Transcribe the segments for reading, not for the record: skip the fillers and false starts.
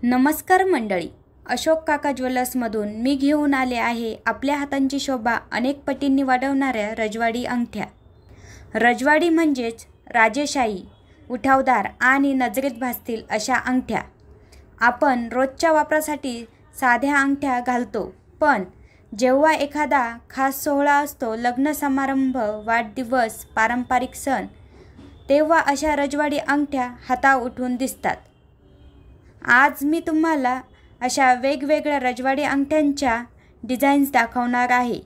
नमस्कार मंडळी, अशोक काका ज्वेलर्समधून मी घेऊन आले आहे आपल्या हातांची शोभा अनेक पटींनी वाढवणाऱ्या रजवाडी अंगठ्या। रजवाडी म्हणजेच राजेशाही, उठावदार आणि नजरेत भासतील अशा अंगठ्या। आपण रोजच्या वापरासाठी साध्या अंगठ्या घालतो, पण जेव्हा एखादा खास सोहळा असतो, लग्न समारंभ, वाढदिवस, पारंपरिक सण, तेव्हा अशा रजवाडी अंगठ्या हातात उठून दिसतात। आज मी तुम्हाला अशा वेगवेगळ्या रजवाडी अंगठ्यांच्या डिझाईन्स दाखवणार आहे।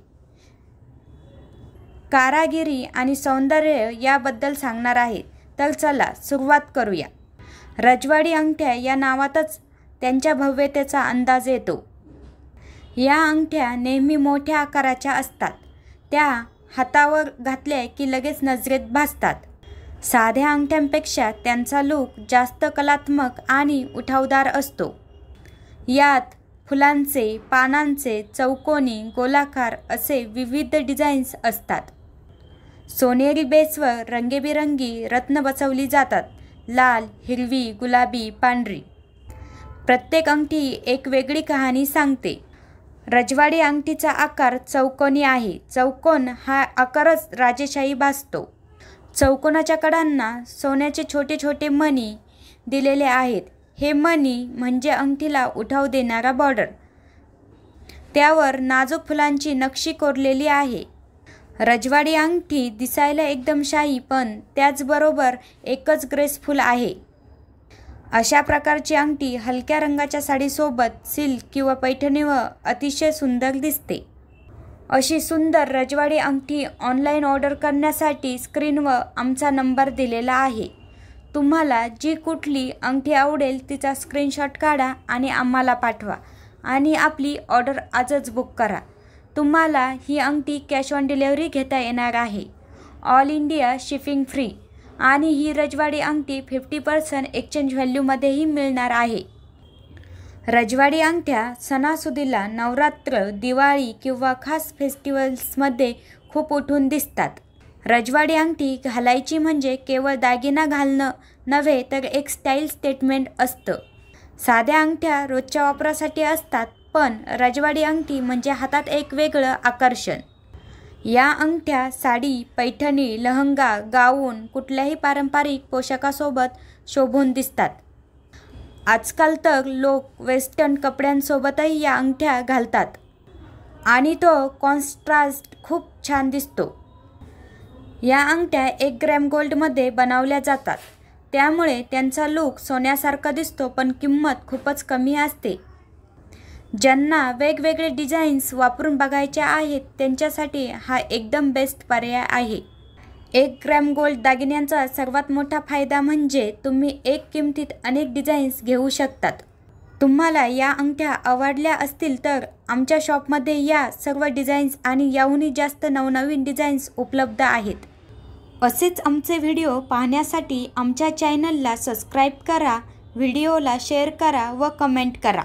कारागिरी आणि सौंदर्य याबद्दल सांगणार आहे। तर चला सुरुवात करूया। रजवाडी अंगठ्या या नावातच त्यांच्या भव्यतेचा अंदाज येतो। या अंगठ्या नेहमी मोठ्या आकाराच्या असतात। त्या हातावर घातल्या की लगेच नजरेत भासतात। साध्या अंगठ्यांपेक्षा त्यांचा लूक जास्त कलात्मक आणि उठावदार असतो। यात फुलांचे, पानांचे, चौकोनी, गोलाकार असे विविध डिझाईन्स असतात। सोनेरी बेसवर रंगीबेरंगी रत्न बसवली जातात, लाल, हिरवी, गुलाबी, पांढरी। प्रत्येक अंगठी एक वेगळी कहाणी सांगते। रजवाडी अंगठीचा आकार चौकोनी आहे। चौकोन हा आकारच राजेशाही भासतो। चौकोनाच्या कडांना सोन्याचे छोटे छोटे मणी दिलेले आहेत। हे मणी म्हणजे अंगठीला उठाव देणारा बॉर्डर। त्यावर नाजूक फुलांची नक्षी कोरलेली आहे। रजवाडी अंगठी दिसायला एकदम शाही, पण त्याचबरोबर एकच ग्रेसफुल आहे। अशा प्रकारची अंगठी हलक्या रंगाच्या साडीसोबत, सिल्क किंवा पैठणीवर अतिशय सुंदर दिसते। अशी सुंदर रजवाडी अंगठी ऑनलाईन ऑर्डर करण्यासाठी स्क्रीनवर आमचा नंबर दिलेला आहे। तुम्हाला जी कुठली अंगठी आवडेल तिचा स्क्रीनशॉट काढा आणि आम्हाला पाठवा आणि आपली ऑर्डर आजच बुक करा। तुम्हाला ही अंगठी कॅश ऑन डिलिव्हरी घेता येणार आहे। ऑल इंडिया शिपिंग फ्री आणि ही रजवाडी अंगठी 50% एक्सचेंज व्हॅल्यूमध्येही मिळणार आहे। रजवाडी अंगठ्या सणासुदीला, नवरात्र, दिवाळी किंवा खास फेस्टिवल्समध्ये खूप उठून दिसतात। रजवाडी अंगठी घालायची म्हणजे केवळ दागिना घालणं नव्हे, तर एक स्टाईल स्टेटमेंट असतं। साध्या अंगठ्या रोजच्या वापरासाठी असतात, पण रजवाडी अंगठी म्हणजे हातात एक वेगळं आकर्षण। या अंगठ्या साडी, पैठणी, लहंगा, गाऊन कुठल्याही पारंपरिक पोशाखासोबत शोभून दिसतात। आजकाल तर लोक वेस्टर्न कपड्यांसोबतही या अंगठ्या घालतात आणि तो कॉन्ट्रास्ट खूप छान दिसतो। या अंगठ्या 1 ग्रॅम गोल्डमध्ये बनवल्या जातात, त्यामुळे त्यांचा लूक सोन्यासारखा दिसतो, पण किंमत खूपच कमी असते। ज्यांना वेगवेगळे डिझाईन्स वापरून बघायचे आहेत त्यांच्यासाठी हा एकदम बेस्ट पर्याय आहे। 1 ग्रॅम गोल्ड दागिन्यांचा सर्वात मोठा फायदा म्हणजे तुम्ही एक किमतीत अनेक डिझाईन्स घेऊ शकतात। तुम्हाला या अंगठ्या आवडल्या असतील तर आमच्या शॉपमध्ये या सर्व डिझाईन्स आणि याहूनही जास्त नवनवीन डिझाईन्स उपलब्ध आहेत। असेच आमचे व्हिडिओ पाहण्यासाठी आमच्या चॅनलला सबस्क्राईब करा, व्हिडिओला शेअर करा व कमेंट करा।